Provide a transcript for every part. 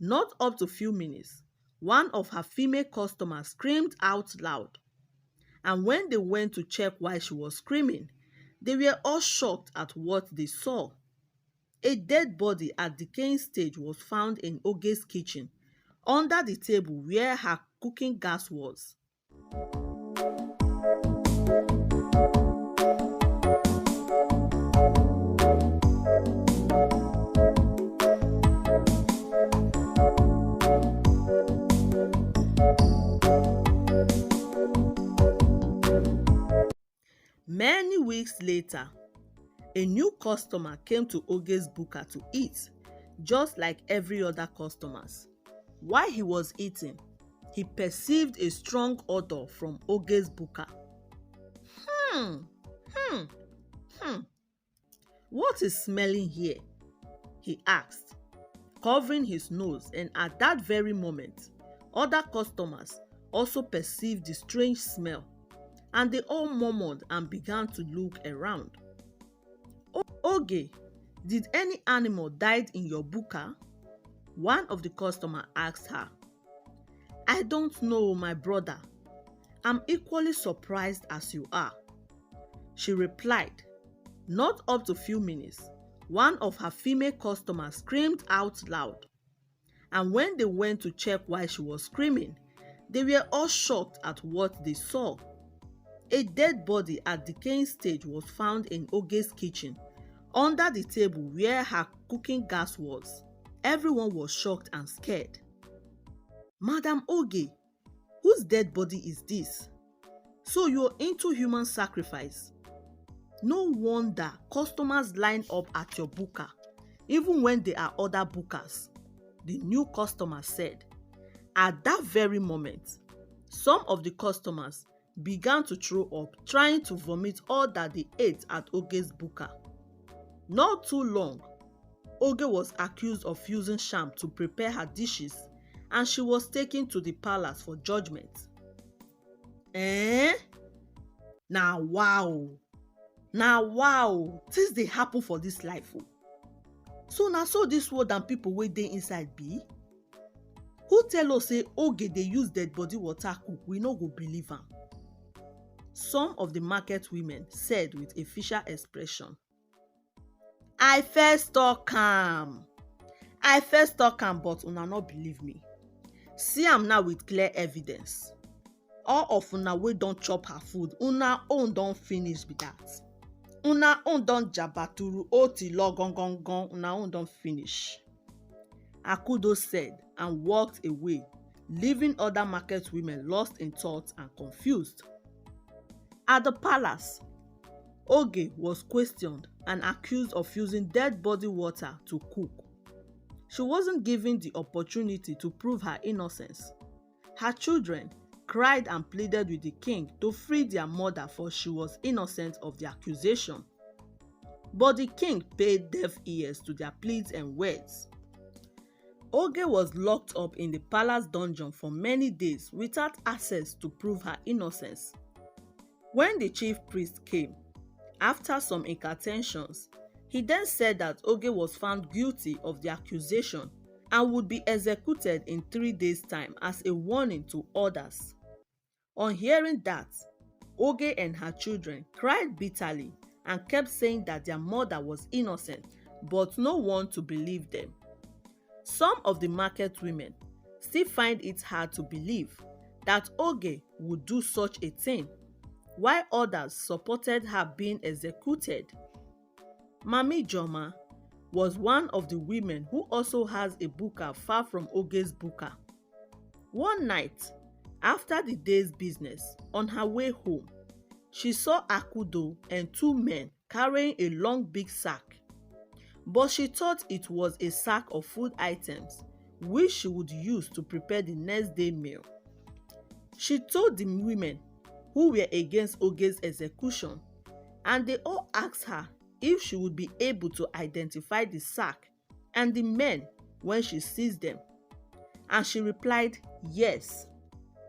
Not up to few minutes, one of her female customers screamed out loud, and when they went to check why she was screaming, they were all shocked at what they saw. A dead body at decaying stage was found in Oge's kitchen, under the table where her cooking gas was. Many weeks later, a new customer came to Oge's BUKA to eat, just like every other customers. While he was eating, he perceived a strong odor from Oge's BUKA. Hmm, hmm, hmm. What is smelling here? He asked, covering his nose, and at that very moment, other customers also perceived the strange smell, and they all murmured and began to look around. Oge, did any animal died in your BUKA? One of the customers asked her. I don't know, my brother. I'm equally surprised as you are. She replied. Not up to few minutes, one of her female customers screamed out loud, and when they went to check why she was screaming, they were all shocked at what they saw. A dead body at decaying stage was found in Oge's kitchen, under the table where her cooking gas was. Everyone was shocked and scared. Madam Oge, whose dead body is this? So you're into human sacrifice? No wonder customers line up at your BUKA, even when there are other BUKAs, the new customer said. At that very moment, some of the customers began to throw up, trying to vomit all that they ate at Oge's BUKA. Not too long, Oge was accused of using sham to prepare her dishes, and she was taken to the palace for judgment. Now wow, things dey happen for this life o. So na so this world and people wey dey inside be? Who tell us say Oge dey use dead body water cook? We no go believe am. Some of the market women said with a facial expression. I first talk am, but una no believe me. See am now with clear evidence. All of una wey don chop her food, una own don finish be that. Una own don jabaturu otilo gongongon, una own don finish. Akudo said and walked away, leaving other market women lost in thought and confused. At the palace, Oge was questioned and accused of using dead body water to cook. She wasn't given the opportunity to prove her innocence. Her children cried and pleaded with the king to free their mother, for she was innocent of the accusation. But the king paid deaf ears to their pleas and words. Oge was locked up in the palace dungeon for many days without access to prove her innocence. When the chief priest came, after some incantations, he then said that Oge was found guilty of the accusation and would be executed in 3 days' time as a warning to others. On hearing that, Oge and her children cried bitterly and kept saying that their mother was innocent, but no one to believe them. Some of the market women still find it hard to believe that Oge would do such a thing, while others supported her being executed. Mami Joma was one of the women who also has a BUKA far from Oge's BUKA. One night, after the day's business, on her way home, she saw Akudo and 2 men carrying a long big sack, but she thought it was a sack of food items which she would use to prepare the next day meal. She told the women who were against Oge's execution, and they all asked her if she would be able to identify the sack and the men when she sees them. And she replied yes,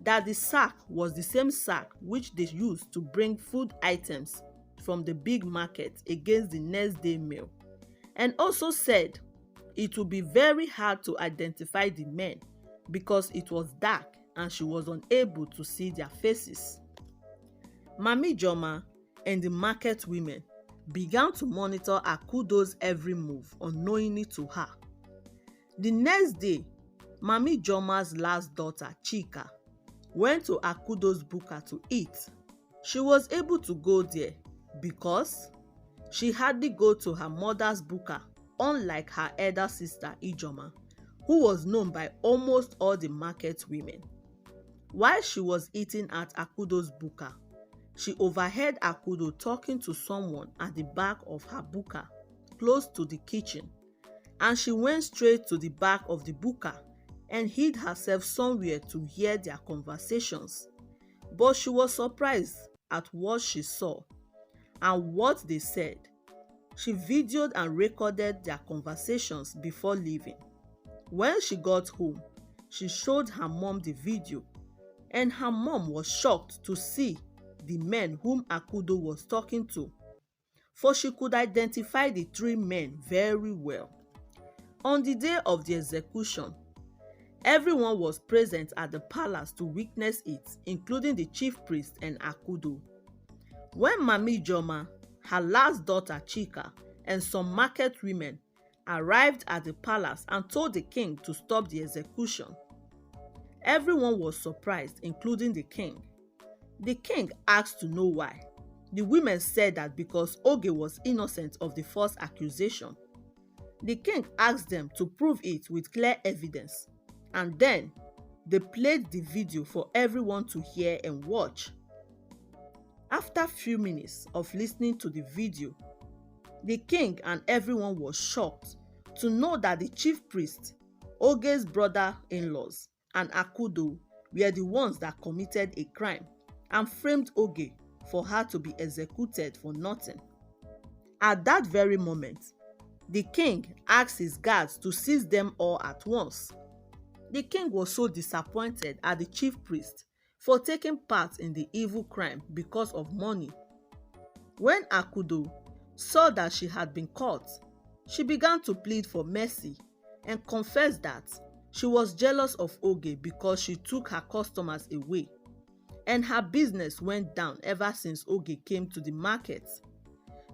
that the sack was the same sack which they used to bring food items from the big market against the next day meal, and also said it would be very hard to identify the men because it was dark and she was unable to see their faces. Mami Joma and the market women began to monitor Akudo's every move unknowingly to her. The next day, Mami Joma's last daughter, Chika, went to Akudo's BUKA to eat. She was able to go there because she hardly go to her mother's BUKA, unlike her elder sister Ijoma, who was known by almost all the market women. While she was eating at Akudo's BUKA, she overheard Akudo talking to someone at the back of her BUKA, close to the kitchen, and she went straight to the back of the BUKA and hid herself somewhere to hear their conversations. But she was surprised at what she saw and what they said. She videoed and recorded their conversations before leaving. When she got home, she showed her mom the video, and her mom was shocked to see the men whom Akudo was talking to, for she could identify the three men very well. On the day of the execution, everyone was present at the palace to witness it, including the chief priest and Akudo. When Mami Joma, her last daughter Chika, and some market women arrived at the palace and told the king to stop the execution, everyone was surprised, including the king. The king asked to know why. The women said that because Oge was innocent of the first accusation. The king asked them to prove it with clear evidence, and then they played the video for everyone to hear and watch. After a few minutes of listening to the video, the king and everyone was shocked to know that the chief priest, Oge's brother-in-laws, and Akudo were the ones that committed a crime and framed Oge for her to be executed for nothing. At that very moment, the king asked his guards to seize them all at once. The king was so disappointed at the chief priest for taking part in the evil crime because of money. When Akudo saw that she had been caught, she began to plead for mercy and confessed that she was jealous of Oge because she took her customers away, and her business went down ever since Oge came to the market.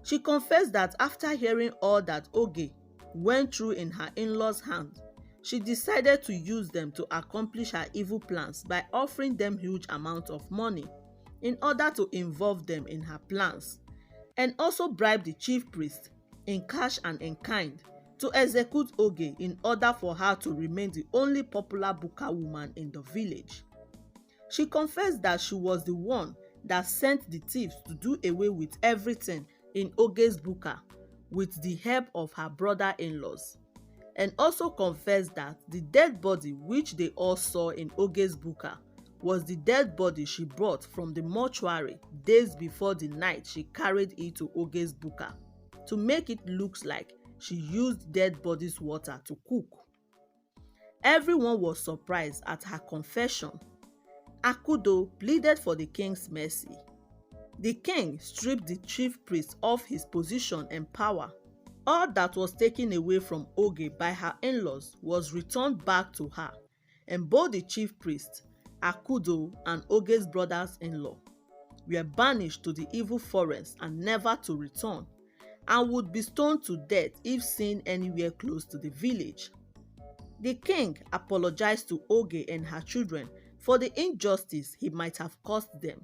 She confessed that after hearing all that Oge went through in her in-laws' hands, she decided to use them to accomplish her evil plans by offering them huge amounts of money in order to involve them in her plans, and also bribe the chief priest in cash and in kind to execute Oge in order for her to remain the only popular BUKA woman in the village. She confessed that she was the one that sent the thieves to do away with everything in Oge's BUKA with the help of her brother-in-laws, and also confessed that the dead body which they all saw in Oge's BUKA was the dead body she brought from the mortuary days before the night she carried it to Oge's BUKA to make it look like she used dead body's water to cook. Everyone was surprised at her confession. Akudo pleaded for the king's mercy. The king stripped the chief priest of his position and power. All that was taken away from Oge by her in-laws was returned back to her, and both the chief priest, Akudo, and Oge's brothers-in-law were banished to the evil forest and never to return, and would be stoned to death if seen anywhere close to the village. The king apologized to Oge and her children for the injustice he might have caused them,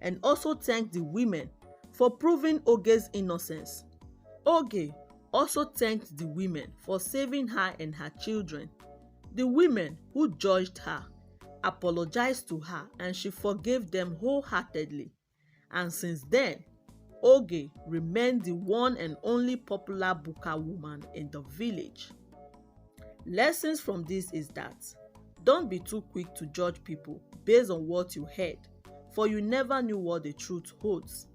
and also thanked the women for proving Oge's innocence. Oge also thanked the women for saving her and her children. The women who judged her apologized to her, and she forgave them wholeheartedly. And since then, Oge remained the one and only popular BUKA woman in the village. Lessons from this is that don't be too quick to judge people based on what you heard, for you never knew what the truth holds.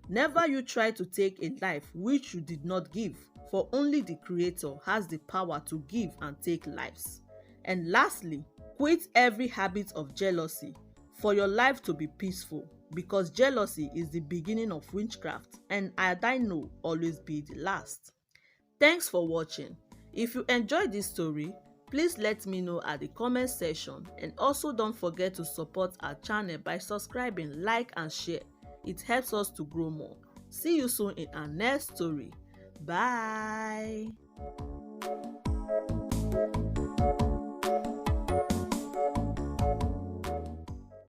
Never you try to take a life which you did not give, for only the Creator has the power to give and take lives. And lastly, quit every habit of jealousy for your life to be peaceful, because jealousy is the beginning of witchcraft, and I know always be the last. Thanks for watching. If you enjoyed this story, please let me know at the comment section, and also don't forget to support our channel by subscribing, like and share. It helps us to grow more. See you soon in our next story. Bye.